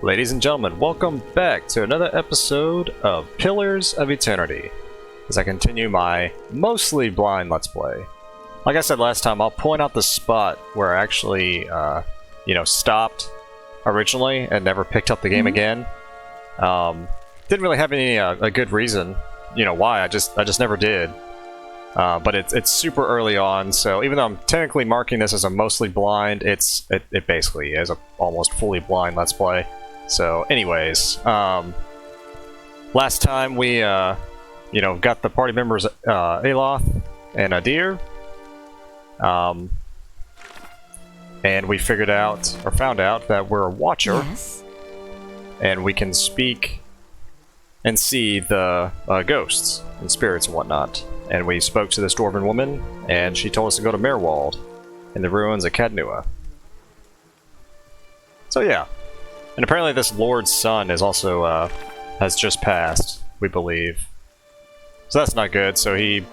Ladies and gentlemen, welcome back to another episode of Pillars of Eternity, as I continue my mostly blind Let's Play. Like I said last time, I'll point out the spot where I actually, stopped originally and never picked up the game again. Didn't really have any a good reason, why. I just never did. But it's super early on, so even though I'm technically marking this as a mostly blind, it basically is a almost fully blind Let's Play. So, anyways, last time we got the party members Eothas and Adir, and we found out that we're a watcher, Yes. and we can speak and see the ghosts and spirits and whatnot. And we spoke to this dwarven woman, and she told us to go to Merwald in the ruins of Cadnua. So yeah. And apparently this Lord's son is also, has just passed, we believe. So that's not good, so I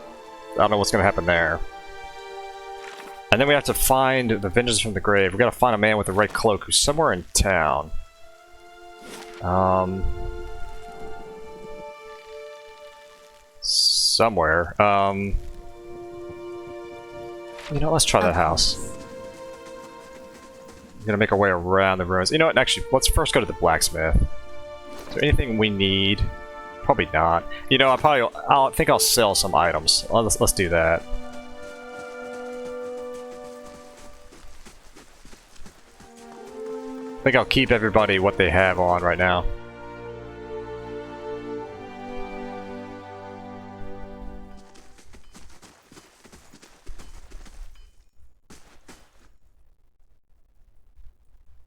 don't know what's gonna happen there. And then we have to find the Vengeance from the Grave. We gotta find a man with a red cloak who's somewhere in town. Somewhere. Let's try that house. We're gonna make our way around the ruins. You know what? Actually, let's first go to the Blacksmith. Is there anything we need? Probably not. I think I'll sell some items. Let's do that. I think I'll keep everybody what they have on right now.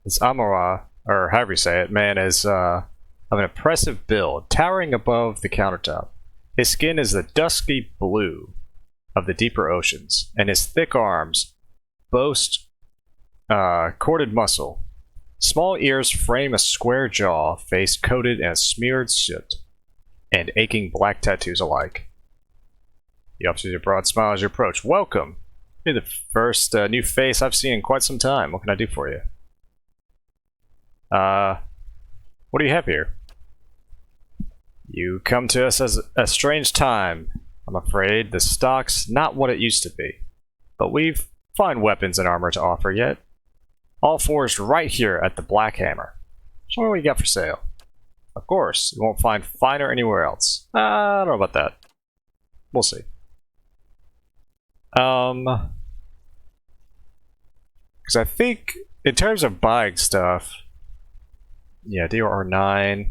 This Amora, or however you say it, man is of an impressive build, towering above the countertop. His skin is the dusky blue of the deeper oceans, and his thick arms boast corded muscle. Small ears frame a square jaw, face coated in a smeared soot, and aching black tattoos alike. He offers you a broad smile as you approach. Welcome! You're the first new face I've seen in quite some time. What can I do for you? What do you have here? You come to us as a strange time. I'm afraid the stock's not what it used to be. But we've fine weapons and armor to offer yet. All forged right here at the Black Hammer. Show me what you got for sale. Of course, you won't find finer anywhere else. I don't know about that. We'll see. Because I think, in terms of buying stuff, yeah, DRR9.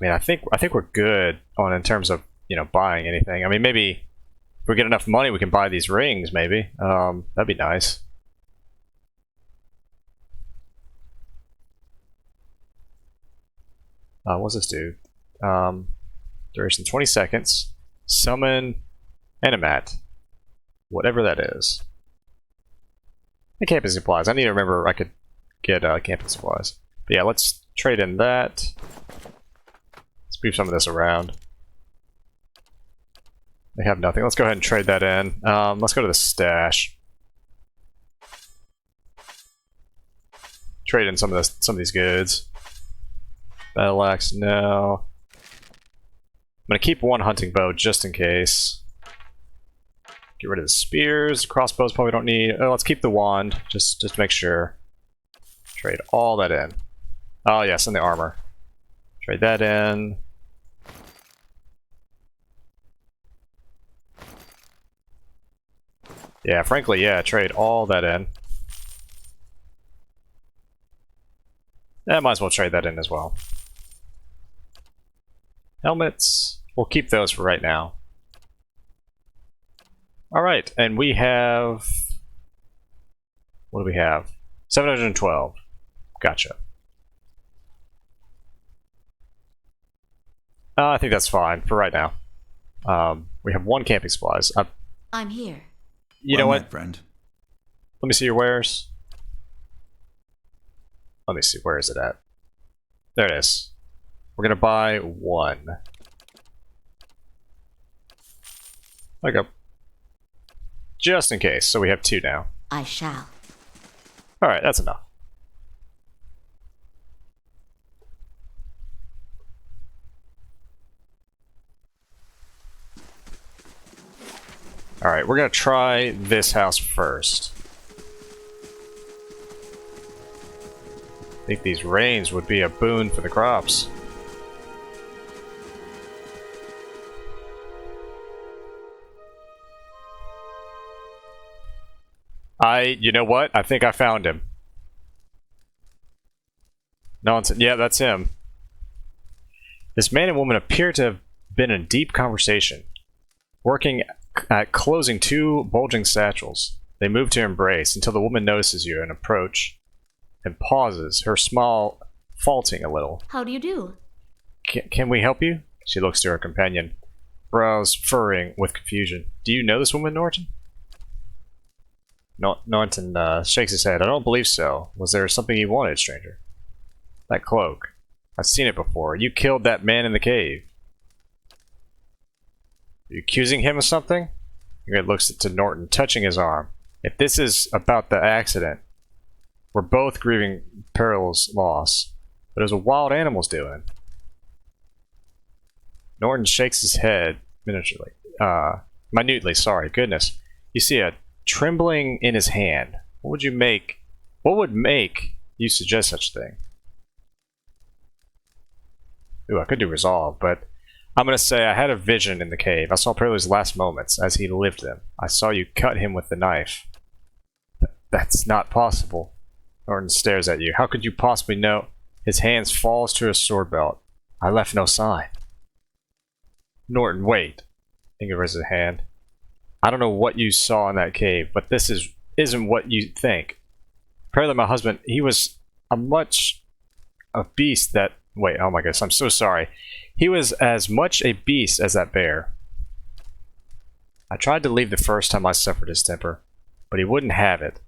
I think we're good in terms of buying anything. I mean, maybe if we get enough money, we can buy these rings. Maybe that'd be nice. What's this do? Duration 20 seconds. Summon Animat, whatever that is. And camping supplies. I need to remember I could get camping supplies. But yeah, let's trade in that. Let's move some of this around. They have nothing. Let's go ahead and trade that in. Let's go to the stash. Trade in some of these goods. Battle axe, no. I'm gonna keep one hunting bow just in case. Get rid of the spears, crossbows probably don't need. Oh, let's keep the wand, just to make sure. Trade all that in. Oh yes, and the armor. Trade that in. Yeah, frankly, yeah, trade all that in. Yeah, might as well trade that in as well. Helmets, we'll keep those for right now. Alright, and we have... What do we have? 712. Gotcha. I think that's fine for right now. We have one camping supplies. I'm here. You know what? Friend. Let me see your wares. Let me see, where is it at? There it is. We're gonna buy one. There we go. Just in case, so we have two now. I shall. Alright, that's enough. Alright, we're gonna try this house first. I think these rains would be a boon for the crops. You know what? I think I found him. Nonsense. Yeah, that's him. This man and woman appear to have been in deep conversation, working at closing two bulging satchels. They move to embrace until the woman notices you and approach and pauses, her smile faltering a little. How do you do? Can we help you? She looks to her companion, brows furrowing with confusion. Do you know this woman, Norton? Norton shakes his head. I don't believe so. Was there something you wanted, stranger? That cloak. I've seen it before. You killed that man in the cave. Are you accusing him of something? Ingrid looks to Norton, touching his arm. If this is about the accident, we're both grieving Peril's loss. But it was a wild animal's doing. Norton shakes his head minutely, sorry, goodness. You see a trembling in his hand. What would make you suggest such a thing? Ooh, I could do resolve, but I'm gonna say I had a vision in the cave. I saw Peril's last moments as he lived them. I saw you cut him with the knife. That's not possible. Norton stares at you. How could you possibly know? His hands falls to his sword belt. I left no sign. Norton, wait. Ingrid raises a hand. I don't know what you saw in that cave, but this isn't what you think. Apparently my husband, he was a beast that... Wait, oh my goodness, I'm so sorry. He was as much a beast as that bear. I tried to leave the first time I suffered his temper, but he wouldn't have it.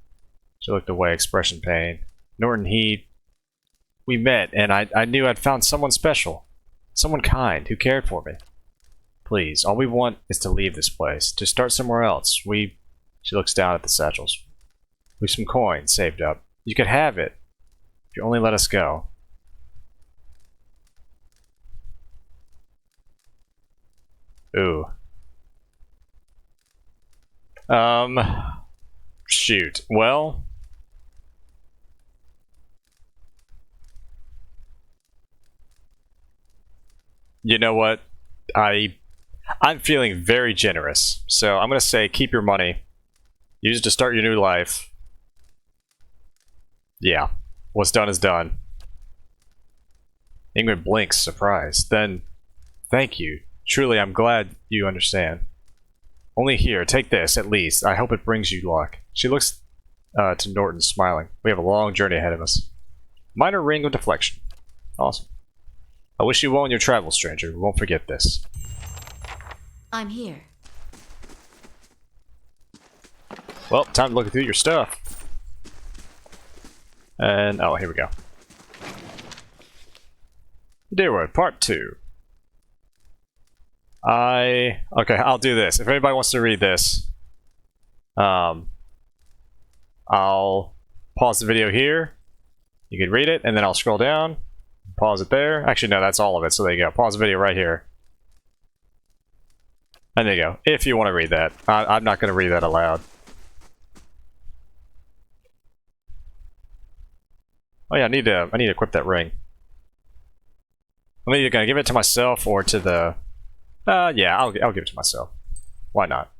She looked away, expression pain. Norton, we met, and I knew I'd found someone special. Someone kind, who cared for me. Please, all we want is to leave this place, to start somewhere else. She looks down at the satchels. We've some coins saved up. You could have it, if you only let us go. Ooh. Shoot. Well... You know what? I'm feeling very generous, so I'm gonna say keep your money. Use it to start your new life. Yeah. What's done is done. Ingrid blinks, surprised. Then, thank you. Truly, I'm glad you understand. Only here, take this, at least. I hope it brings you luck. She looks to Norton, smiling. We have a long journey ahead of us. Minor ring of deflection. Awesome. I wish you well in your travels, stranger. We won't forget this. I'm here. Well, time to look through your stuff. And, oh, here we go. Dearwood, Part 2. Okay, I'll do this. If anybody wants to read this, I'll pause the video here. You can read it, and then I'll scroll down. Pause it there. Actually, no, that's all of it, so there you go. Pause the video right here. And there you go. If you want to read that. I'm not going to read that aloud. Oh yeah, I need to equip that ring. I'm either going to give it to myself or to the... yeah, I'll give it to myself. Why not?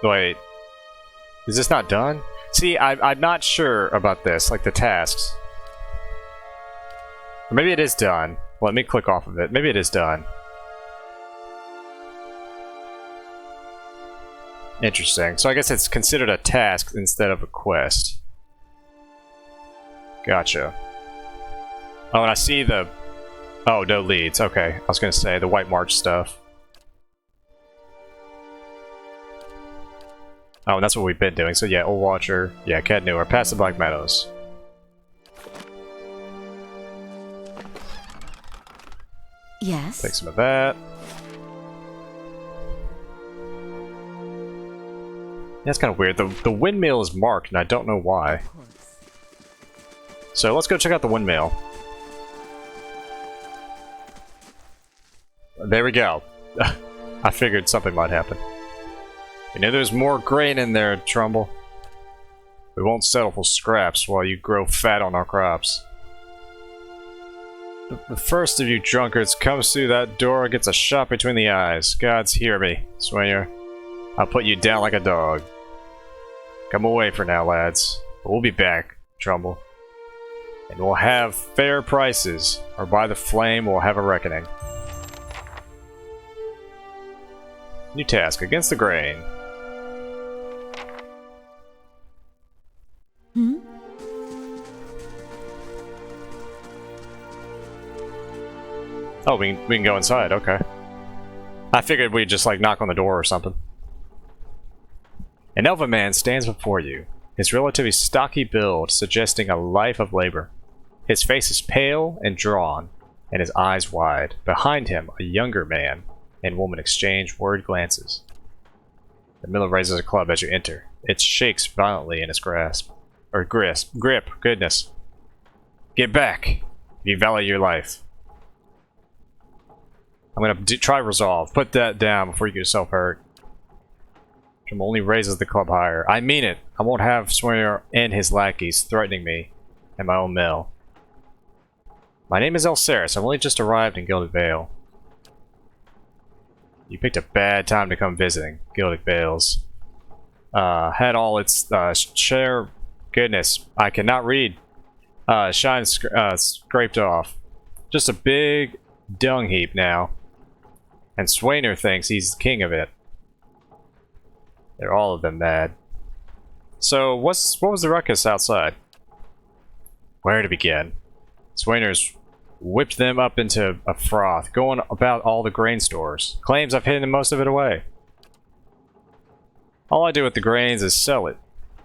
Wait. Is this not done? See, I'm not sure about this, like the tasks. Or maybe it is done. Let me click off of it. Maybe it is done. Interesting. So I guess it's considered a task instead of a quest. Gotcha. Oh, and I see the... Oh, no leads. Okay. I was gonna say, the White March stuff. Oh, and that's what we've been doing. So yeah, Old Watcher. Yeah, Cadnur. Past the Black Meadows. Yes. Take some of that. That's kind of weird. The windmill is marked, and I don't know why. So let's go check out the windmill. There we go. I figured something might happen. You know there's more grain in there, Trumbull. We won't settle for scraps while you grow fat on our crops. The first of you drunkards comes through that door gets a shot between the eyes. Gods hear me, Swinger. I'll put you down like a dog. Come away for now, lads. We'll be back, Trumbull. And we'll have fair prices, or by the flame we'll have a reckoning. New task, against the grain. Hmm? Oh, we can go inside, okay. I figured we'd just like knock on the door or something. An elven man stands before you, his relatively stocky build suggesting a life of labor. His face is pale and drawn, and his eyes wide. Behind him, a younger man and woman exchange worried glances. The miller raises a club as you enter. It shakes violently in its grasp. Or grip, goodness. Get back, if you value your life. I'm gonna try resolve. Put that down before you get yourself hurt. Jim only raises the club higher. I mean it. I won't have Swinger and his lackeys threatening me and my own mill. My name is Elceris. I've only just arrived in Gilded Vale. You picked a bad time to come visiting Gilded Vales. Had all its share. Goodness, I cannot read. Shine scraped off. Just a big dung heap now. And Swainer thinks he's the king of it. They're all of them mad. So, what was the ruckus outside? Where to begin? Swainer's whipped them up into a froth, going about all the grain stores. Claims I've hidden most of it away. All I do with the grains is sell it.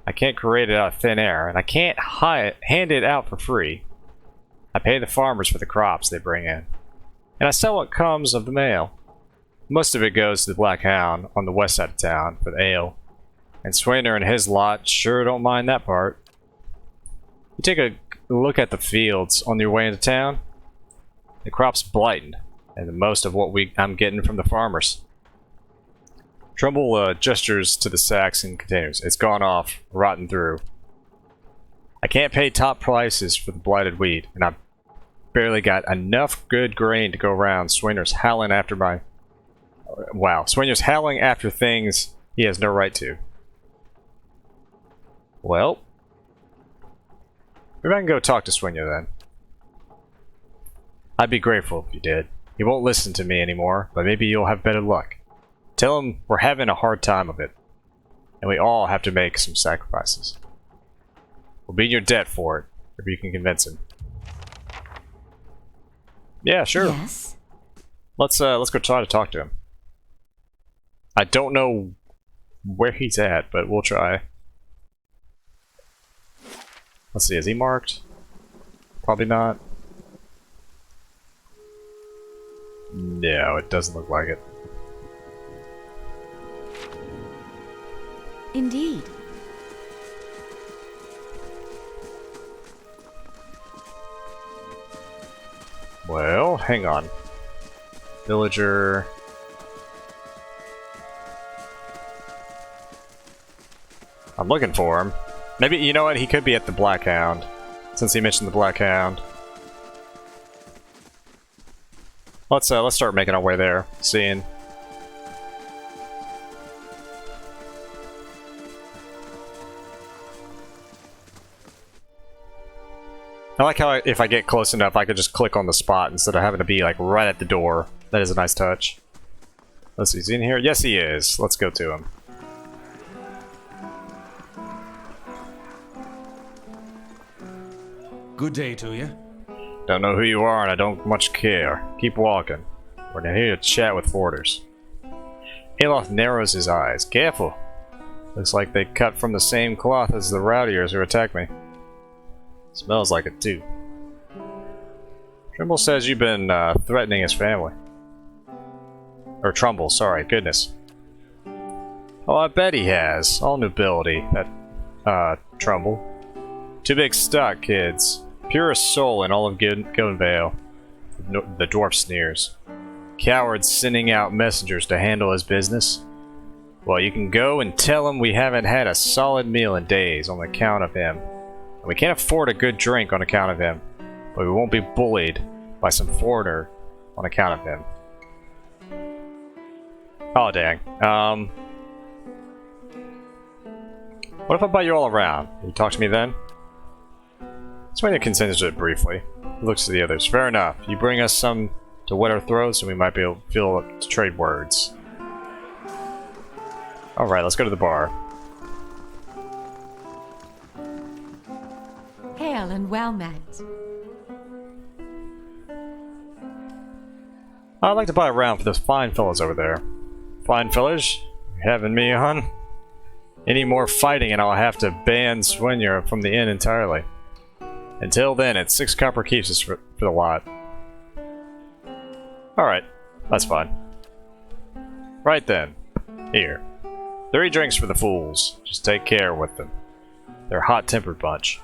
I can't create it out of thin air, and I can't hand it out for free. I pay the farmers for the crops they bring in. And I sell what comes of the mail. Most of it goes to the Black Hound on the west side of town for the ale. And Swainer and his lot sure don't mind that part. You take a look at the fields on your way into town. The crop's blighted, and most of what I'm getting from the farmers. Trumbull gestures to the sacks and containers. It's gone off, rotten through. I can't pay top prices for the blighted wheat, and I've barely got enough good grain to go around. Swainer's howling after my... Wow, Swainer's howling after things he has no right to. Well... maybe I can go talk to Swinger then. I'd be grateful if you did. He won't listen to me anymore, but maybe you'll have better luck. Tell him we're having a hard time of it, and we all have to make some sacrifices. We'll be in your debt for it, if you can convince him. Yeah, sure. Yes. Let's go try to talk to him. I don't know where he's at, but we'll try. Let's see, is he marked? Probably not. No, it doesn't look like it. Indeed. Well, hang on. Villager... I'm looking for him. Maybe, you know what, he could be at the Black Hound, since he mentioned the Black Hound. Let's start making our way there, seeing. I like how if I get close enough, I could just click on the spot instead of having to be like right at the door. That is a nice touch. Let's see, is he in here? Yes, he is. Let's go to him. Good day to you. Don't know who you are, and I don't much care. Keep walking. We're here to chat with Forders. Eothas narrows his eyes. Careful. Looks like they cut from the same cloth as the rowdiers who attacked me. Smells like it too. Trimble says you've been threatening his family. Or Trumbull, sorry, goodness. Oh, I bet he has. All nobility, that Trumbull. Too big stock, kids. Purest soul in all of Gilded Vale. The dwarf sneers. Cowards sending out messengers to handle his business. Well, you can go and tell him we haven't had a solid meal in days on account of him. And we can't afford a good drink on account of him. But we won't be bullied by some foreigner on account of him. Oh, dang. What if I buy you all around? Will you talk to me then? Swainer considers it briefly. He looks to the others. Fair enough. You bring us some to wet our throats and we might be able to feel up to trade words. Alright, let's go to the bar. Hail and well met. I'd like to buy a round for those fine fellows over there. Fine fellas? You having me on? Any more fighting and I'll have to ban Swainer from the inn entirely. Until then, it's 6 copper keeps for the lot. Alright, that's fine. Right then. Here. 3 drinks for the fools. Just take care with them. They're a hot-tempered bunch.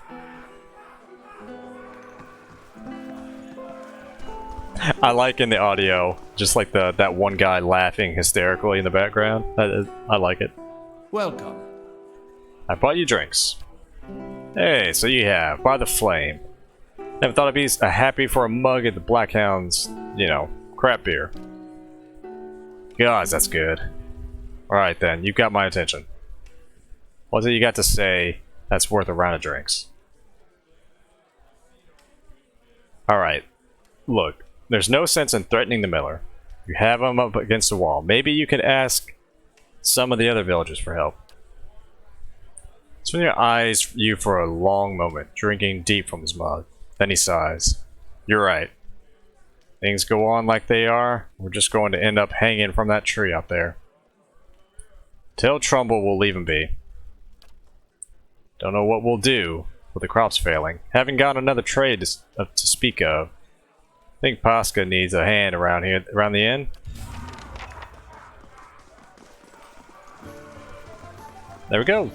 I like in the audio, just like that one guy laughing hysterically in the background. I like it. Welcome. I bought you drinks. Hey, so you have, by the flame. Never thought I'd be happy for a mug of the Blackhound's, you know, crap beer. Gosh, that's good. Alright then, you've got my attention. What's it you got to say that's worth a round of drinks? Alright, look, there's no sense in threatening the miller. You have him up against the wall. Maybe you could ask some of the other villagers for help. Swainer eyes you for a long moment, drinking deep from his mug. Then he sighs. You're right. Things go on like they are, we're just going to end up hanging from that tree up there. Tell Trumbull we'll leave him be. Don't know what we'll do with the crops failing. Haven't got another trade to speak of. Think Pasca needs a hand around here, around the inn. There we go.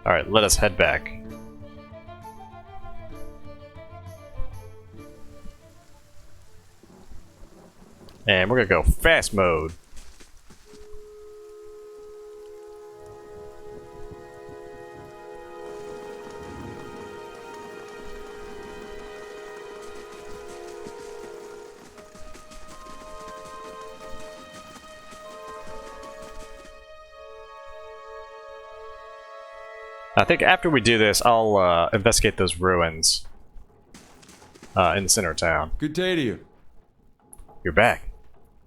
Alright, let us head back. And we're gonna go fast mode. I think after we do this, I'll investigate those ruins in the center of town. Good day to you. You're back.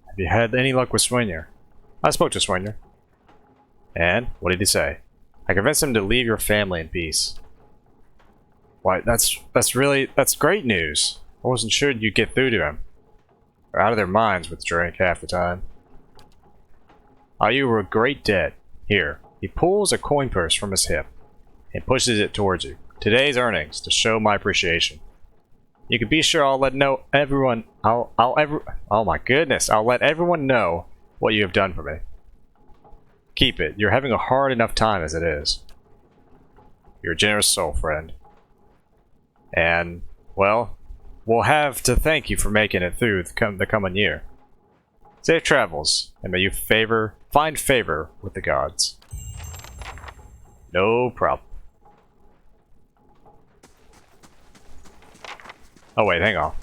Have you had any luck with Swainer? I spoke to Swainer. And what did he say? I convinced him to leave your family in peace. Why, that's great news. I wasn't sure you'd get through to him. They're out of their minds with drink half the time. Oh, you were a great debt. Here. He pulls a coin purse from his hip and pushes it towards you. Today's earnings to show my appreciation. You can be sure I'll let everyone know what you have done for me. Keep it. You're having a hard enough time as it is. You're a generous soul, friend. And, well, we'll have to thank you for making it through the coming year. Safe travels, and may you find favor with the gods. No problem. Oh wait, hang on.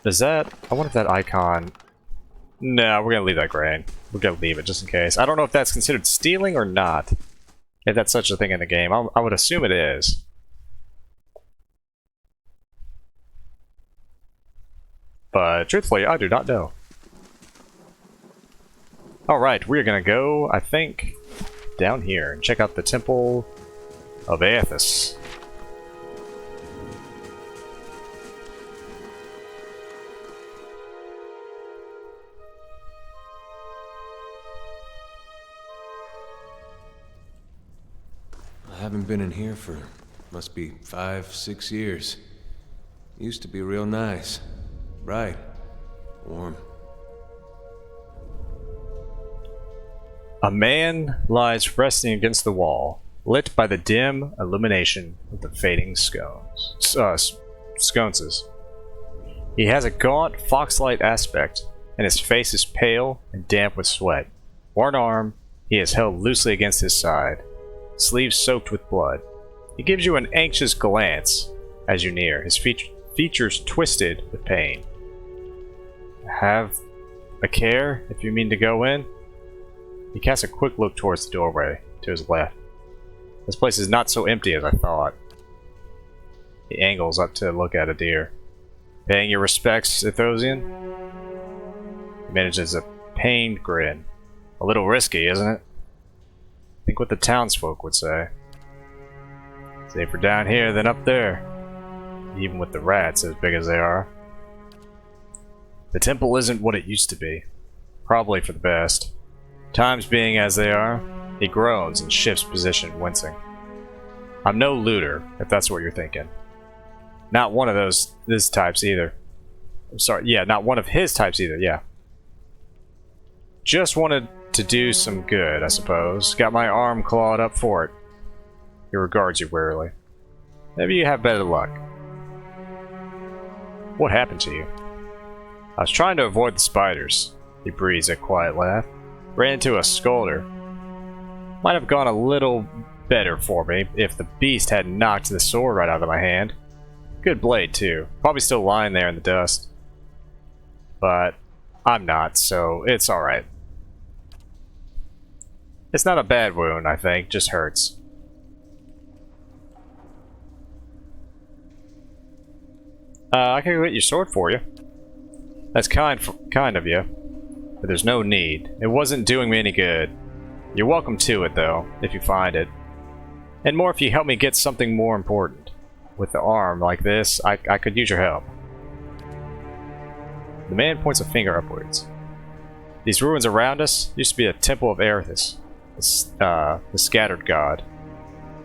Does that... I wonder if that icon... No, we're gonna leave that grain. We're gonna leave it just in case. I don't know if that's considered stealing or not. If that's such a thing in the game. I would assume it is. But truthfully, I do not know. Alright, we're gonna go, I think, down here and check out the Temple of Atheists. haven't been in here for, must be 5, 6 years. Used to be real nice. Bright. Warm. A man lies resting against the wall, lit by the dim illumination of the fading sconces. He has a gaunt, fox-like aspect, and his face is pale and damp with sweat. One arm he is held loosely against his side, sleeves soaked with blood. He gives you an anxious glance as you near, his features twisted with pain. Have a care if you mean to go in? He casts a quick look towards the doorway to his left. This place is not so empty as I thought. He angles up to look at a deer. Paying your respects, Eothasian? He manages a pained grin. A little risky, isn't it? Think what the townsfolk would say. Safer down here than up there. Even with the rats as big as they are. The temple isn't what it used to be. Probably for the best. Times being as they are, he groans and shifts position, wincing. I'm no looter, if that's what you're thinking. Not one of his types either. I'm sorry, yeah, not one of his types either, yeah. Just wanted to do some good, I suppose. Got my arm clawed up for it. He regards you warily. Maybe you have better luck. What happened to you? I was trying to avoid the spiders. He breathes a quiet laugh. Ran into a scolder. Might have gone a little better for me if the beast hadn't knocked the sword right out of my hand. Good blade, too. Probably still lying there in the dust. But I'm not, so it's alright. It's not a bad wound, I think. Just hurts. I can get your sword for you. That's kind of you. But there's no need. It wasn't doing me any good. You're welcome to it, though, if you find it. And more if you help me get something more important. With the arm like this, I could use your help. The man points a finger upwards. These ruins around us used to be a Temple of Aerithus, the scattered god.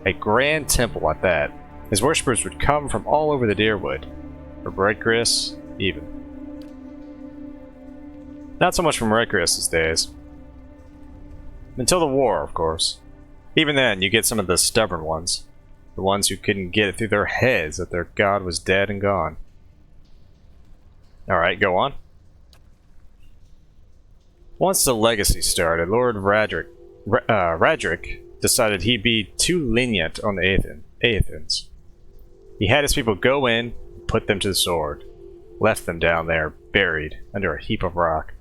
A grand temple at that. His worshippers would come from all over the Deerwood. For Redchris, even. Not so much from Redchris these days. Until the war, of course. Even then, you get some of the stubborn ones. The ones who couldn't get it through their heads that their god was dead and gone. Alright, go on. Once the legacy started, Lord Radric decided he'd be too lenient on the Athens. He had his people go in, put them to the sword. Left them down there, buried under a heap of rock.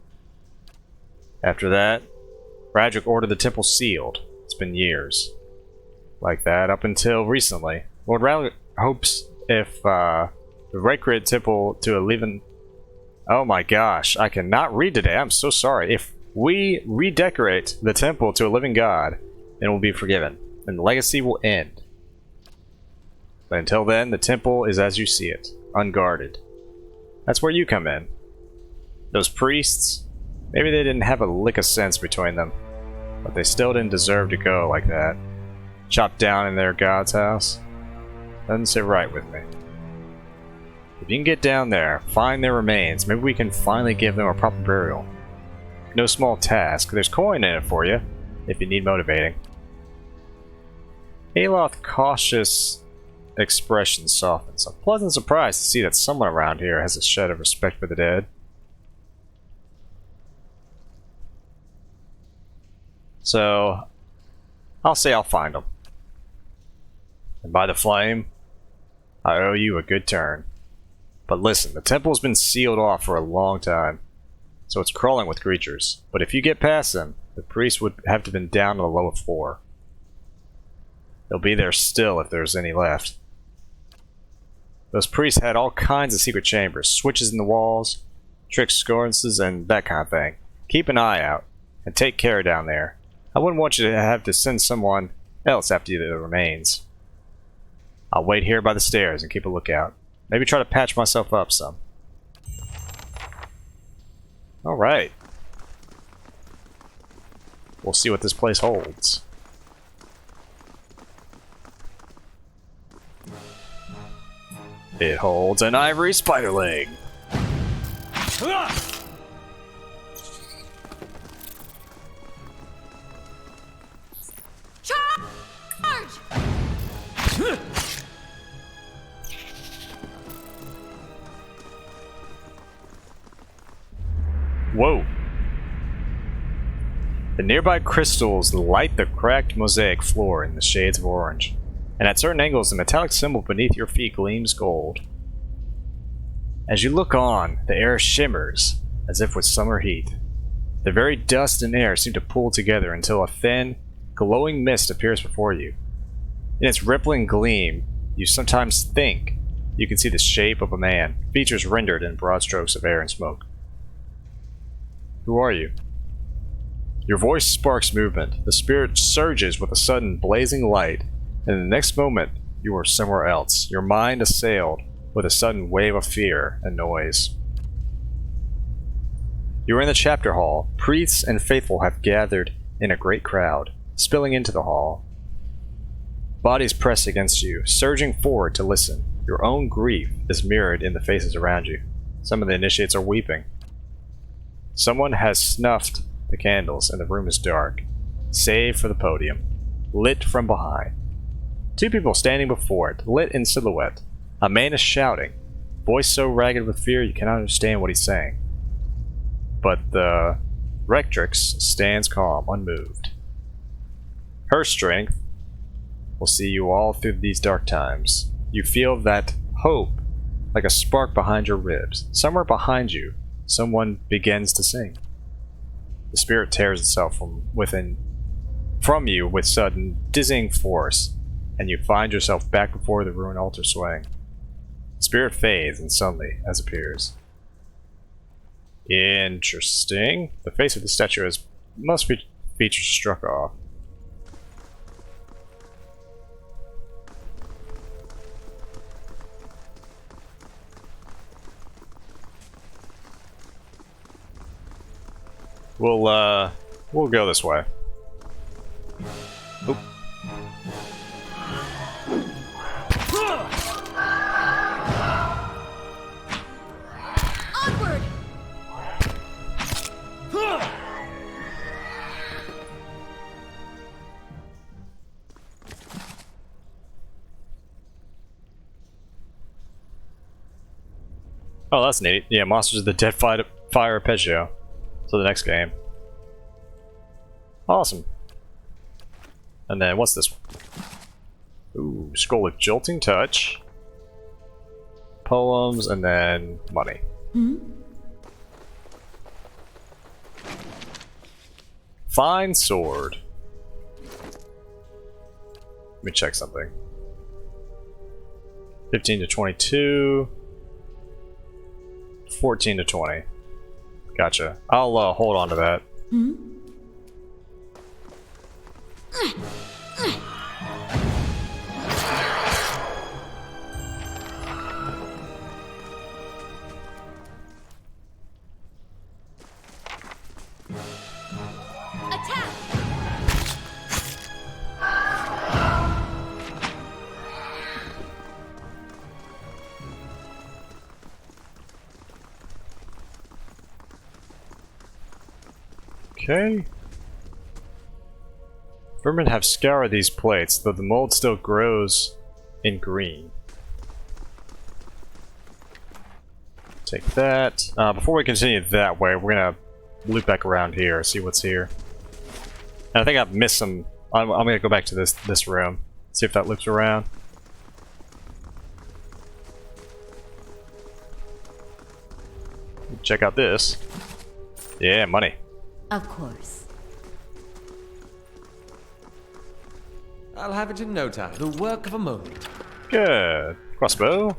After that, Radric ordered the temple sealed. It's been years. Like that, up until recently. Lord Radric hopes if the Redchris temple to a living... Oh my gosh, I cannot read today, I'm so sorry. If we redecorate the temple to a living god, then it will be forgiven, and the legacy will end. But until then, the temple is as you see it, unguarded. That's where you come in. Those priests, maybe they didn't have a lick of sense between them, but they still didn't deserve to go like that. Chopped down in their god's house. Doesn't sit right with me. If you can get down there, find their remains, maybe we can finally give them a proper burial. No small task. There's coin in it for you, if you need motivating. Aloth's cautious expression softens. A pleasant surprise to see that someone around here has a shed of respect for the dead. So, I'll say I'll find them. And by the flame, I owe you a good turn. But listen, the temple's been sealed off for a long time, so it's crawling with creatures. But if you get past them, the priest would have to have been down on the lower floor. They'll be there still if there's any left. Those priests had all kinds of secret chambers, switches in the walls, trick sconces, and that kind of thing. Keep an eye out, and take care down there. I wouldn't want you to have to send someone else after you the remains. I'll wait here by the stairs and keep a lookout. Maybe try to patch myself up some. Alright. We'll see what this place holds. It holds an ivory spider leg. Charge! Whoa. The nearby crystals light the cracked mosaic floor in the shades of orange, and at certain angles the metallic symbol beneath your feet gleams gold. As you look on, the air shimmers as if with summer heat. The very dust and air seem to pull together until a thin, glowing mist appears before you. In its rippling gleam, you sometimes think you can see the shape of a man, features rendered in broad strokes of air and smoke. Who are you? Your voice sparks movement. The spirit surges with a sudden blazing light, and in the next moment, you are somewhere else, your mind assailed with a sudden wave of fear and noise. You are in the chapter hall. Priests and faithful have gathered in a great crowd, spilling into the hall. Bodies press against you, surging forward to listen. Your own grief is mirrored in the faces around you. Some of the initiates are weeping. Someone has snuffed the candles, and the room is dark, save for the podium, lit from behind. Two people standing before it, lit in silhouette. A man is shouting, voice so ragged with fear you cannot understand what he's saying. But the rectrix stands calm, unmoved. Her strength will see you all through these dark times. You feel that hope like a spark behind your ribs. Somewhere behind you, someone begins to sing. The spirit tears itself from you with sudden, dizzying force, and you find yourself back before the ruined altar swaying. The spirit fades and suddenly as appears. Interesting. The face of the statue has most features struck off. We'll go this way. Oop. Onward! Oh, that's neat. Yeah, Monsters of the Dead Fire Arpeggio. So the next game. Awesome. And then what's this one? Ooh, Scroll of Jolting Touch. Poems, and then money. Fine sword. Let me check something. 15 to 22. 14 to 20. Gotcha. I'll hold on to that. Attack! Okay. Vermin have scoured these plates, though the mold still grows in green. Take that. Before we continue that way, we're gonna loop back around here, see what's here. And I think I've missed some. I'm gonna go back to this room, see if that loops around. Check out this. Yeah, money. Of course. I'll have it in no time. The work of a moment. Good. Crossbow.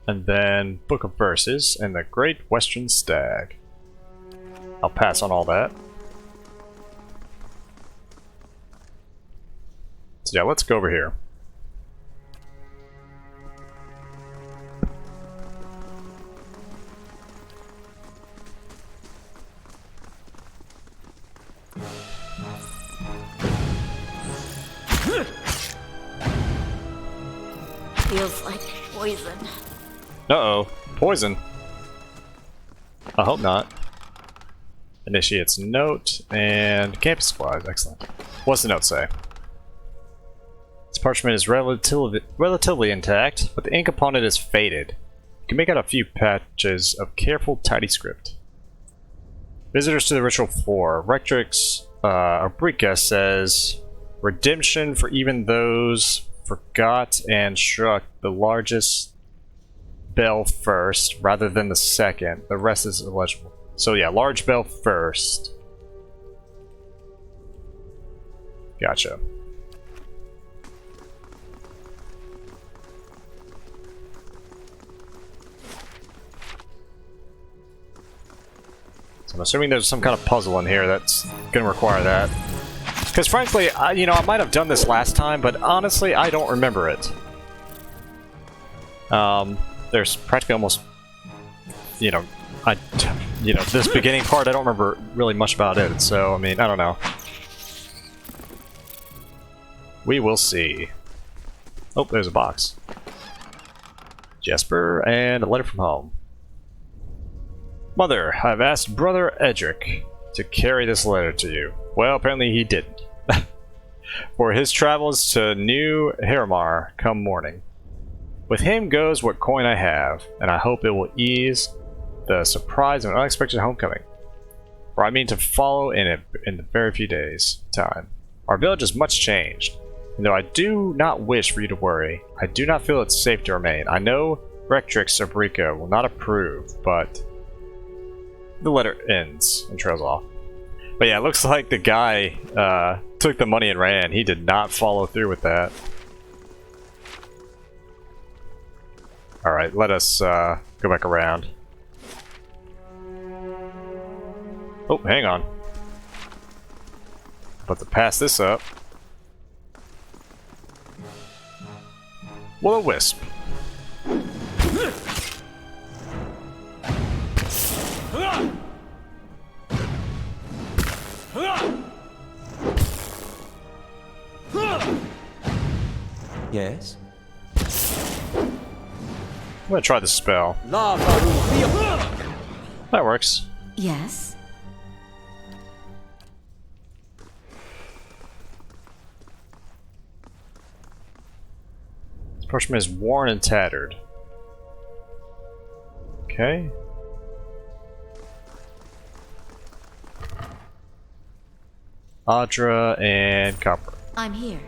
And then Book of Verses and the Great Western Stag. I'll pass on all that. So yeah, let's go over here. Feels like poison. Uh-oh. Poison. I hope not. Initiates note and campus supplies. Excellent. What's the note say? This parchment is relatively intact, but the ink upon it is faded. You can make out a few patches of careful, tidy script. Visitors to the ritual floor. Rectrix Obrica says, redemption for even those forgot and struck the largest bell first, rather than the second. The rest is illegible. So yeah, large bell first. Gotcha. So I'm assuming there's some kind of puzzle in here that's gonna require that. Because frankly, I might have done this last time, but honestly, I don't remember it. There's practically almost, this beginning part, I don't remember really much about it, so, I mean, I don't know. We will see. Oh, there's a box. Jesper, and a letter from home. Mother, I've asked Brother Edric to carry this letter to you. Well, apparently he didn't. For his travels to New Haramar come morning. With him goes what coin I have, and I hope it will ease the surprise of an unexpected homecoming. For I mean to follow in it in a very few days' time. Our village is much changed, and though I do not wish for you to worry, I do not feel it's safe to remain. I know Rectrix Obrica will not approve, but the letter ends and trails off. But yeah, it looks like the guy took the money and ran. He did not follow through with that. Alright, let us go back around. Oh, hang on. About to pass this up. Will-o-wisp. Yes? I'm gonna try the spell. That works. Yes? This parchment is worn and tattered. Okay. Audra and copper. I'm here.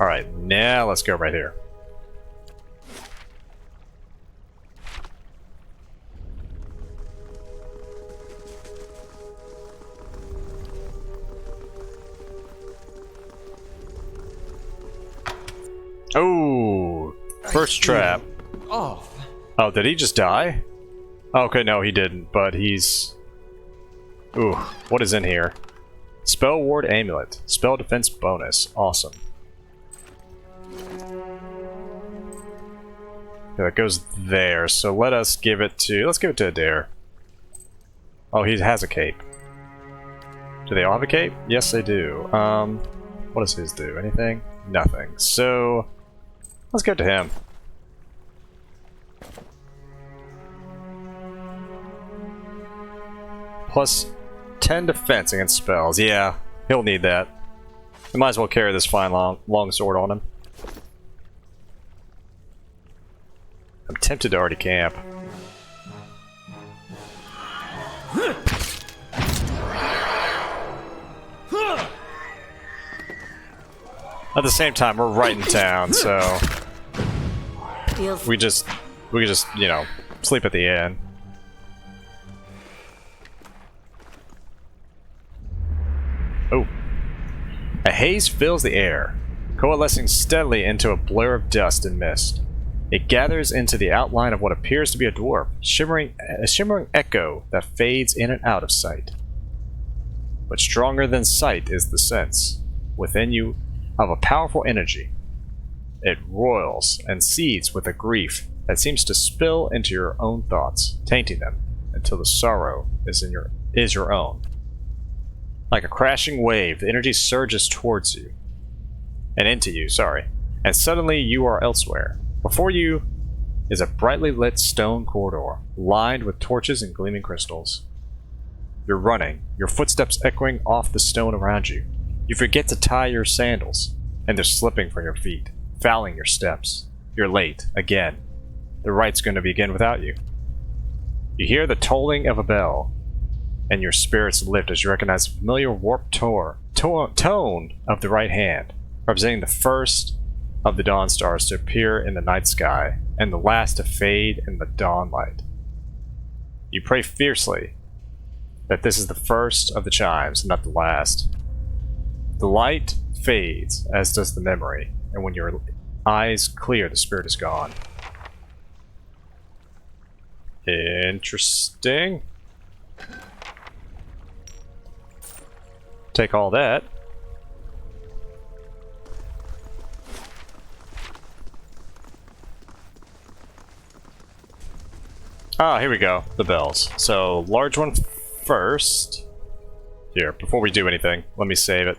Alright, now let's go right here. Oh, first trap. Off. Oh, did he just die? Okay, no, he didn't, but he's... Ooh, what is in here? Spell Ward Amulet. Spell Defense Bonus. Awesome. Yeah, it goes there, so let us give it to... Let's give it to Adair. Oh, he has a cape. Do they all have a cape? Yes, they do. What does his do? Anything? Nothing. So, let's go to him. Plus 10 defense against spells. Yeah, he'll need that. We might as well carry this fine long sword on him. I'm tempted to already camp. At the same time, we're right in town, so we just, you know, sleep at the inn. Oh. A haze fills the air, coalescing steadily into a blur of dust and mist. It gathers into the outline of what appears to be a dwarf, a shimmering echo that fades in and out of sight. But stronger than sight is the sense, within you, of a powerful energy. It roils and seethes with a grief that seems to spill into your own thoughts, tainting them until the sorrow is your own. Like a crashing wave, the energy surges towards you, and into you, and suddenly you are elsewhere. Before you is a brightly lit stone corridor, lined with torches and gleaming crystals. You're running, your footsteps echoing off the stone around you. You forget to tie your sandals, and they're slipping from your feet, fouling your steps. You're late, again. The rite's going to begin without you. You hear the tolling of a bell, and your spirits lift as you recognize the familiar warped tone of the right hand, representing the first of the dawn stars to appear in the night sky, and the last to fade in the dawn light. You pray fiercely that this is the first of the chimes, not the last. The light fades, as does the memory, and when your eyes clear, the spirit is gone. Interesting. Take all that. Ah, here we go. The bells. So, large one first. Here, before we do anything, let me save it.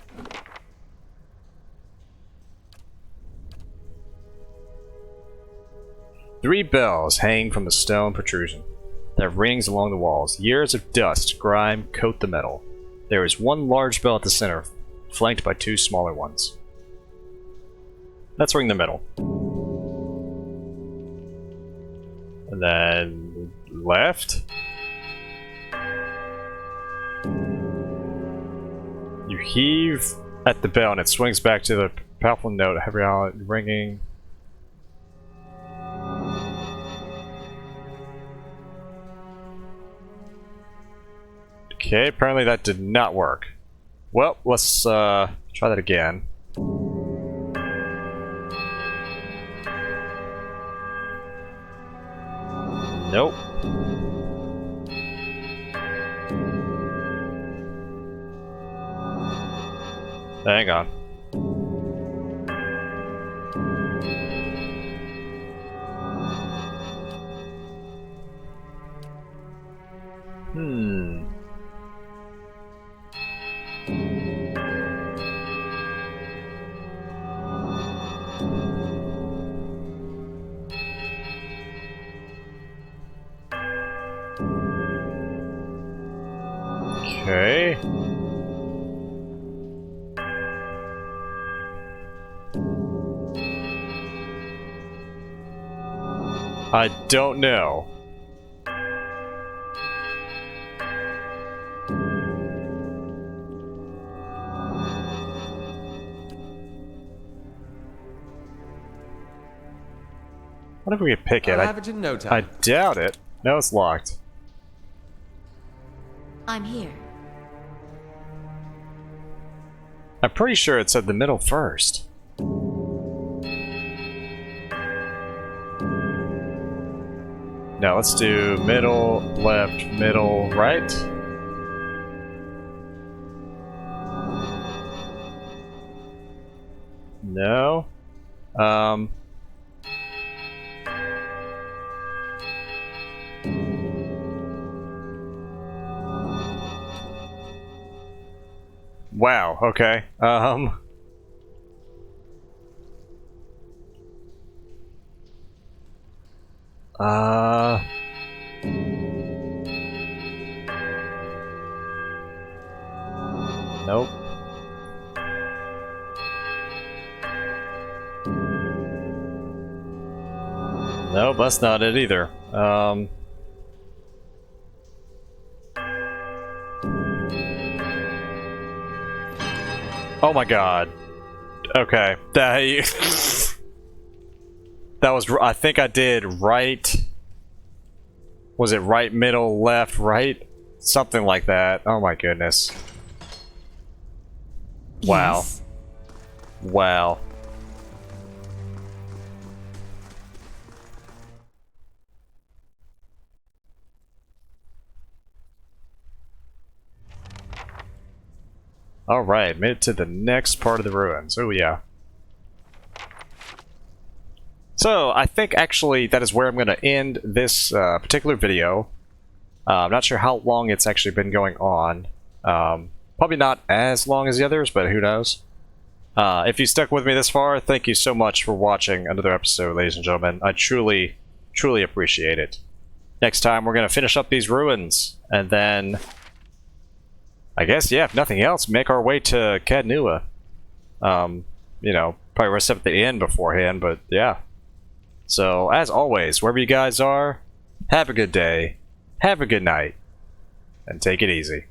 Three bells hang from the stone protrusion. There are rings along the walls. Years of dust, grime coat the metal. There is one large bell at the center, flanked by two smaller ones. Let's ring the middle. And then left. You heave at the bell and it swings back to the powerful note, heavy ringing. Okay, apparently that did not work. Well, let's try that again. Nope. Hang on. Okay. I don't know. What if we could pick it? I'll have it in no time. I doubt it. No, it's locked. I'm here. I'm pretty sure it said the middle first. Now let's do middle, left, middle, right. No. Wow, okay. Nope. Nope, that's not it either. Oh my god. Okay. That was, I think I did right. Was it right, middle, left, right? Something like that. Oh my goodness. Wow. Yes. Wow. Alright, made it to the next part of the ruins. Oh yeah. So, I think actually that is where I'm going to end this particular video. I'm not sure how long it's actually been going on. Probably not as long as the others, but who knows. If you stuck with me this far, thank you so much for watching another episode, ladies and gentlemen. I truly, truly appreciate it. Next time, we're going to finish up these ruins, and then, I guess, yeah, if nothing else, make our way to Cadnua. You know, probably rest up at the inn beforehand, but yeah. So, as always, wherever you guys are, have a good day, have a good night, and take it easy.